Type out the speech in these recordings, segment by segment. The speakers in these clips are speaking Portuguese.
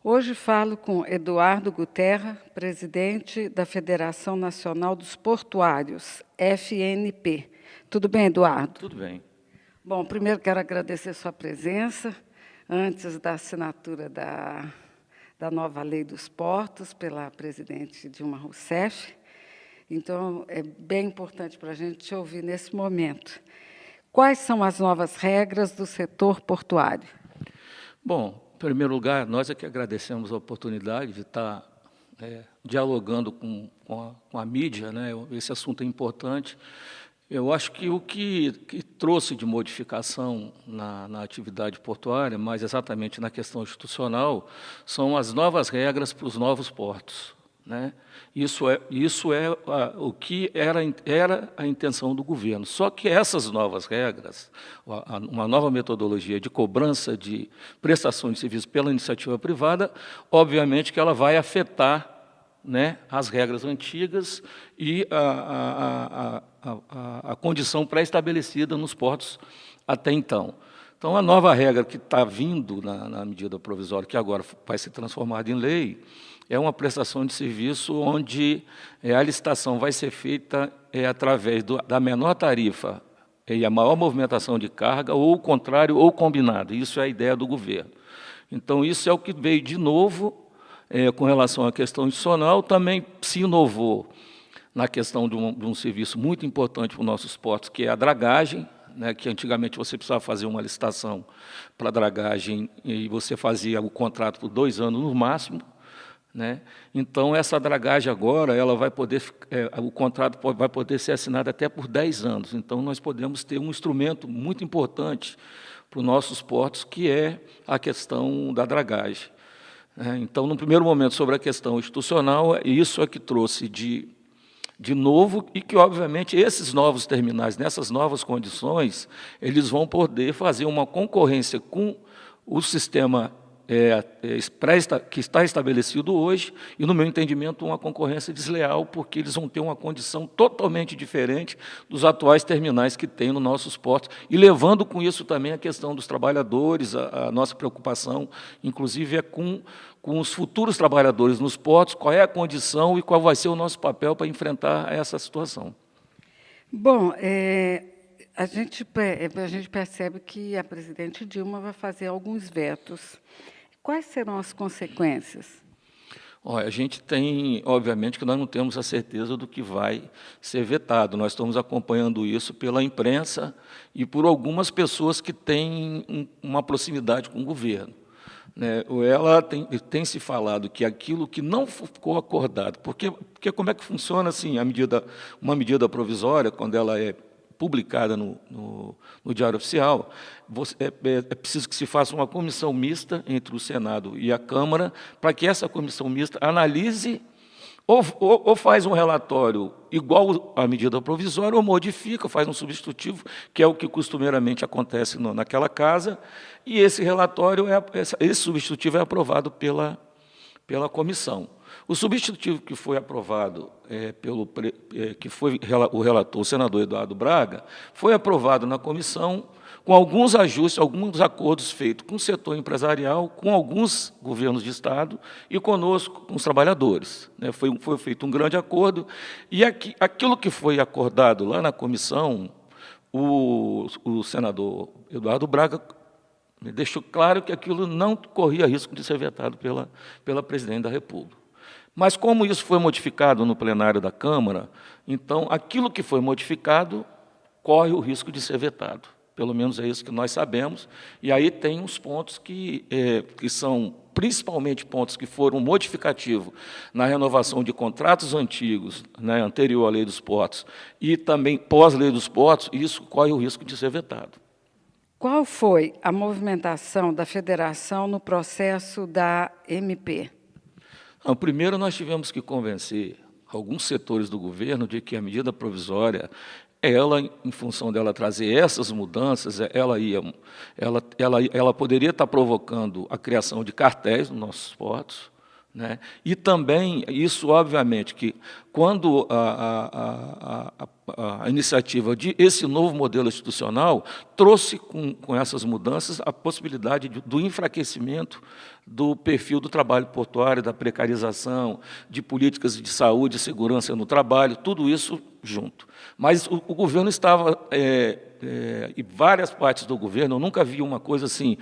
Hoje falo com Eduardo Guterra, presidente da Federação Nacional dos Portuários, FNP. Tudo bem, Eduardo? Tudo bem. Bom, primeiro quero agradecer sua presença, antes da assinatura da nova Lei dos Portos pela presidente Dilma Rousseff. Então, é bem importante para a gente te ouvir nesse momento. Quais são as novas regras do setor portuário? Bom, em primeiro lugar, nós é que agradecemos a oportunidade de estar dialogando com a mídia, né? Esse assunto é importante. Eu acho que o que trouxe de modificação na atividade portuária, mais exatamente na questão institucional, são as novas regras para os novos portos, né? Isso é o que era a intenção do governo. Só que essas novas regras, uma nova metodologia de cobrança de prestação de serviço pela iniciativa privada, obviamente que ela vai afetar, né, as regras antigas e a condição pré-estabelecida nos portos até então. Então, a nova regra que está vindo na medida provisória, que agora vai ser transformada em lei, é uma prestação de serviço onde a licitação vai ser feita através da menor tarifa e a maior movimentação de carga, ou o contrário, ou combinado. Isso é a ideia do governo. Então, isso é o que veio de novo com relação à questão institucional. Também se inovou na questão de um serviço muito importante para os nossos portos, que é a dragagem, né, que antigamente você precisava fazer uma licitação para dragagem e você fazia o contrato por 2 anos no máximo, né? Então, essa dragagem agora, ela vai poder, o contrato vai poder ser assinado até por 10 anos. Então, nós podemos ter um instrumento muito importante para os nossos portos, que é a questão da dragagem. Então, no primeiro momento, sobre a questão institucional, isso é que trouxe de novo, e que, obviamente, esses novos terminais, nessas novas condições, eles vão poder fazer uma concorrência com o sistema que está estabelecido hoje, e, no meu entendimento, uma concorrência desleal, porque eles vão ter uma condição totalmente diferente dos atuais terminais que tem nos nossos portos, e levando com isso também a questão dos trabalhadores. A nossa preocupação, inclusive, é com os futuros trabalhadores nos portos, qual é a condição e qual vai ser o nosso papel para enfrentar essa situação. Bom, a gente percebe que a presidente Dilma vai fazer alguns vetos. Quais serão as consequências? Olha, a gente tem, obviamente, que nós não temos a certeza do que vai ser vetado. Nós estamos acompanhando isso pela imprensa e por algumas pessoas que têm uma proximidade com o governo, né? Ela tem se falado que aquilo que não ficou acordado, porque como é que funciona assim uma medida provisória, quando ela é publicada no Diário Oficial, é preciso que se faça uma comissão mista entre o Senado e a Câmara, para que essa comissão mista analise ou faz um relatório igual à medida provisória, ou modifica, faz um substitutivo, que é o que costumeiramente acontece naquela casa, e esse relatório, esse substitutivo é aprovado pela comissão. O substitutivo que foi aprovado que foi o relator, o senador Eduardo Braga, foi aprovado na comissão com alguns ajustes, alguns acordos feitos com o setor empresarial, com alguns governos de Estado e conosco, com os trabalhadores, né? Foi feito um grande acordo, e aquilo que foi acordado lá na comissão, o senador Eduardo Braga deixou claro que aquilo não corria risco de ser vetado pela presidente da República. Mas, como isso foi modificado no plenário da Câmara, então, aquilo que foi modificado corre o risco de ser vetado. Pelo menos é isso que nós sabemos. E aí tem uns pontos que são, principalmente, pontos que foram modificativos na renovação de contratos antigos, né, anterior à Lei dos Portos, e também pós-Lei dos Portos, e isso corre o risco de ser vetado. Qual foi a movimentação da federação no processo da MP? Então, primeiro, nós tivemos que convencer alguns setores do governo de que a medida provisória, em função dela trazer essas mudanças, ela poderia estar provocando a criação de cartéis nos nossos portos, né? E também, isso, obviamente, que quando a iniciativa de esse novo modelo institucional trouxe com essas mudanças a possibilidade do enfraquecimento do perfil do trabalho portuário, da precarização, de políticas de saúde e segurança no trabalho, tudo isso junto. Mas o governo estava, e várias partes do governo, eu nunca vi uma coisa assim,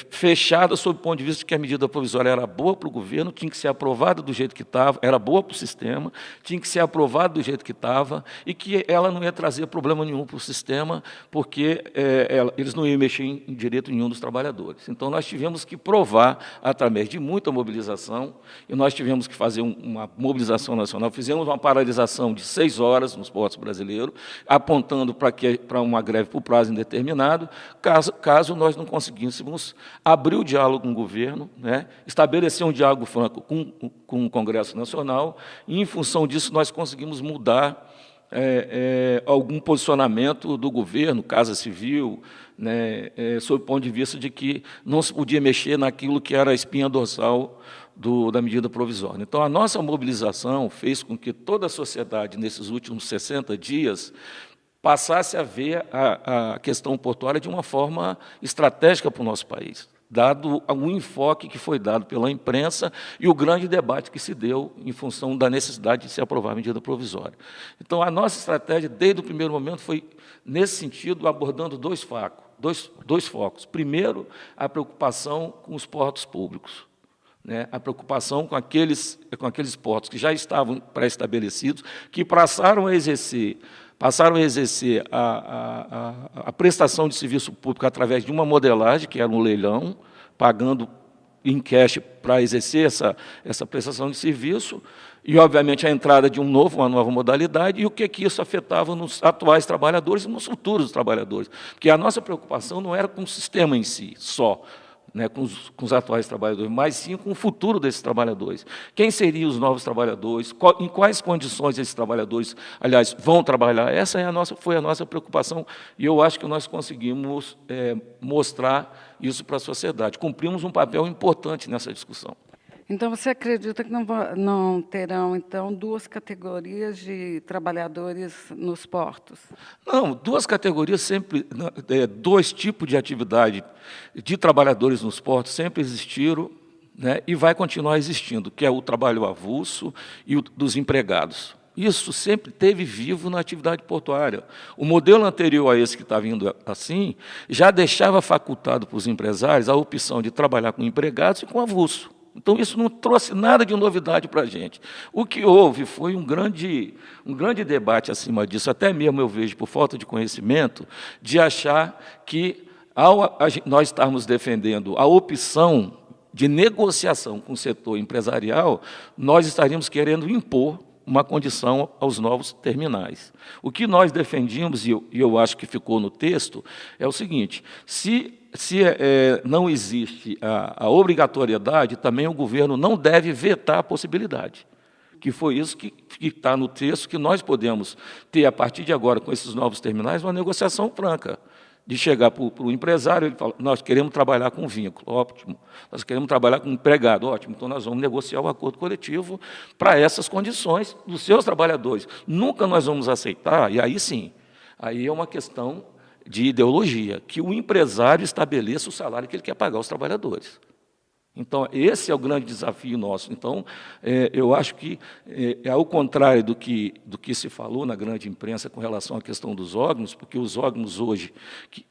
fechada sob o ponto de vista de que a medida provisória era boa para o governo, tinha que ser aprovada do jeito que estava, era boa para o sistema, tinha que ser aprovada do jeito que estava, e que ela não ia trazer problema nenhum para o sistema, porque eles não iam mexer em direito nenhum dos trabalhadores. Então, nós tivemos que provar, através de muita mobilização, e nós tivemos que fazer uma mobilização nacional, fizemos uma paralisação de 6 horas nos portos brasileiros, apontando para uma greve por prazo indeterminado, caso nós não conseguíssemos abrir o diálogo com o governo, né, estabelecer um diálogo franco com o Congresso Nacional, e, em função disso, nós conseguimos mudar algum posicionamento do governo, Casa Civil, né, sob o ponto de vista de que não se podia mexer naquilo que era a espinha dorsal da medida provisória. Então, a nossa mobilização fez com que toda a sociedade, nesses últimos 60 dias, passasse a ver a questão portuária de uma forma estratégica para o nosso país, dado o enfoque que foi dado pela imprensa e o grande debate que se deu em função da necessidade de se aprovar a medida provisória. Então, a nossa estratégia, desde o primeiro momento, foi, nesse sentido, abordando dois focos. Primeiro, a preocupação com os portos públicos, né, a preocupação com aqueles portos que já estavam pré-estabelecidos, que passaram a exercer a prestação de serviço público através de uma modelagem, que era um leilão, pagando em cash para exercer essa prestação de serviço, e, obviamente, a entrada de uma nova modalidade, e o que isso afetava nos atuais trabalhadores e nos futuros trabalhadores. Porque a nossa preocupação não era com o sistema em si, só, né, com os atuais trabalhadores, mas sim com o futuro desses trabalhadores. Quem seriam os novos trabalhadores? Em quais condições esses trabalhadores, aliás, vão trabalhar? Essa foi a nossa preocupação, e eu acho que nós conseguimos mostrar isso para a sociedade. Cumprimos um papel importante nessa discussão. Então, você acredita que não terão, então, 2 categorias de trabalhadores nos portos? Não, 2 categorias sempre, 2 tipos de atividade de trabalhadores nos portos sempre existiram, né, e vai continuar existindo, que é o trabalho avulso e o dos empregados. Isso sempre esteve vivo na atividade portuária. O modelo anterior a esse que está vindo assim, já deixava facultado para os empresários a opção de trabalhar com empregados e com avulso. Então, isso não trouxe nada de novidade para a gente. O que houve foi um grande debate acima disso, até mesmo eu vejo, por falta de conhecimento, de achar que, ao nós estarmos defendendo a opção de negociação com o setor empresarial, nós estaríamos querendo impor uma condição aos novos terminais. O que nós defendíamos, e eu acho que ficou no texto, é o seguinte: se não existe a obrigatoriedade, também o governo não deve vetar a possibilidade. Que foi isso que está no texto, que nós podemos ter, a partir de agora, com esses novos terminais, uma negociação franca, de chegar para o empresário, ele fala: nós queremos trabalhar com vínculo, ótimo. Nós queremos trabalhar com empregado, ótimo. Então, nós vamos negociar o acordo coletivo para essas condições dos seus trabalhadores. Nunca nós vamos aceitar, e aí sim, aí é uma questão de ideologia, que o empresário estabeleça o salário que ele quer pagar aos trabalhadores. Então, esse é o grande desafio nosso. Então, eu acho que, ao contrário do que se falou na grande imprensa com relação à questão dos órgãos, porque os órgãos hoje,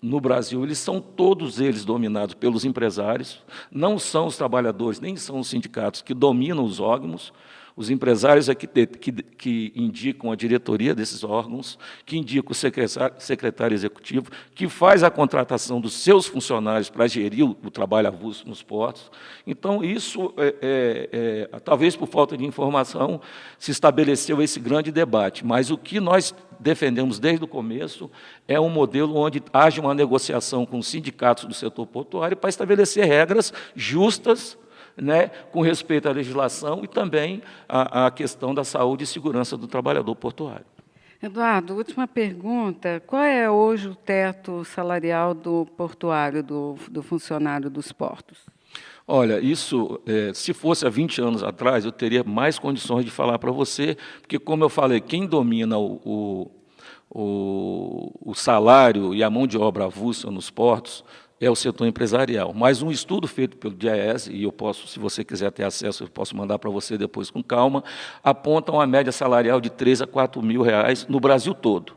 no Brasil, eles são todos eles dominados pelos empresários, não são os trabalhadores, nem são os sindicatos que dominam os órgãos. Os empresários é que indicam a diretoria desses órgãos, que indicam o secretário executivo, que faz a contratação dos seus funcionários para gerir o trabalho avulso nos portos. Então, isso, talvez por falta de informação, se estabeleceu esse grande debate. Mas o que nós defendemos desde o começo é um modelo onde haja uma negociação com os sindicatos do setor portuário para estabelecer regras justas, né, com respeito à legislação e também à questão da saúde e segurança do trabalhador portuário. Eduardo, última pergunta. Qual é hoje o teto salarial do portuário, do funcionário dos portos? Olha, isso, se fosse há 20 anos atrás, eu teria mais condições de falar para você, porque, como eu falei, quem domina o salário e a mão de obra avulsa nos portos é o setor empresarial. Mas um estudo feito pelo DIEESE, e eu posso, se você quiser ter acesso, eu posso mandar para você depois com calma, aponta uma média salarial de 3 a 4 mil reais no Brasil todo,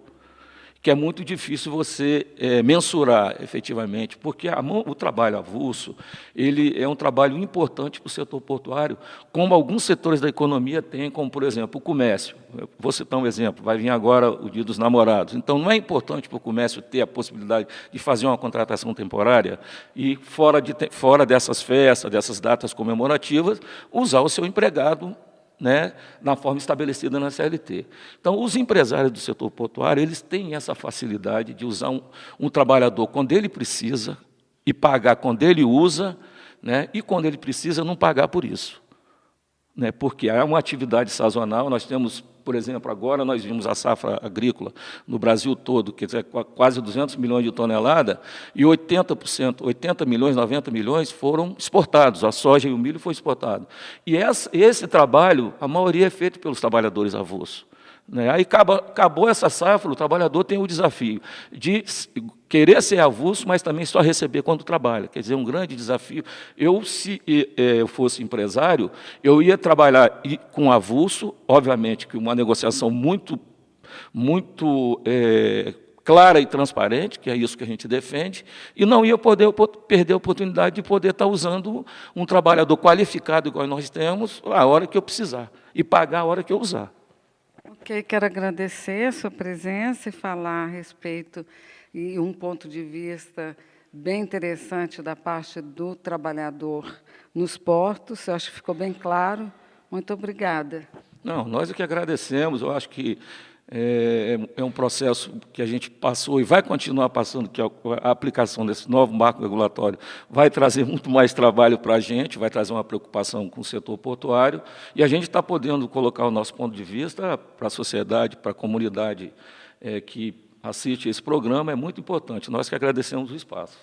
que é muito difícil você mensurar efetivamente, porque o trabalho avulso ele é um trabalho importante para o setor portuário, como alguns setores da economia têm, como, por exemplo, o comércio. Eu vou citar um exemplo, vai vir agora o Dia dos Namorados. Então, não é importante para o comércio ter a possibilidade de fazer uma contratação temporária e, fora dessas festas, dessas datas comemorativas, usar o seu empregado, né, na forma estabelecida na CLT. Então, os empresários do setor portuário, eles têm essa facilidade de usar um trabalhador quando ele precisa e pagar quando ele usa, né, e quando ele precisa não pagar por isso, né, porque é uma atividade sazonal. Nós temos, por exemplo, agora nós vimos a safra agrícola no Brasil todo, quer dizer, quase 200 milhões de toneladas, e 80%, 80 milhões, 90 milhões foram exportados, a soja e o milho foi exportado. E esse trabalho, a maioria é feito pelos trabalhadores avulsos, né? Aí acabou essa safra, o trabalhador tem o desafio de querer ser avulso, mas também só receber quando trabalha. Quer dizer, um grande desafio. Se eu fosse empresário, eu ia trabalhar com avulso, obviamente que uma negociação muito clara e transparente, que é isso que a gente defende, e não ia perder a oportunidade de poder estar usando um trabalhador qualificado, igual nós temos, a hora que eu precisar, e pagar a hora que eu usar. Ok, quero agradecer a sua presença e falar a respeito e um ponto de vista bem interessante da parte do trabalhador nos portos. Eu acho que ficou bem claro. Muito obrigada. Não, nós é que agradecemos. Eu acho que é um processo que a gente passou e vai continuar passando, que a aplicação desse novo marco regulatório vai trazer muito mais trabalho para a gente, vai trazer uma preocupação com o setor portuário, e a gente está podendo colocar o nosso ponto de vista para a sociedade, para a comunidade que assiste esse programa, é muito importante. Nós que agradecemos o espaço.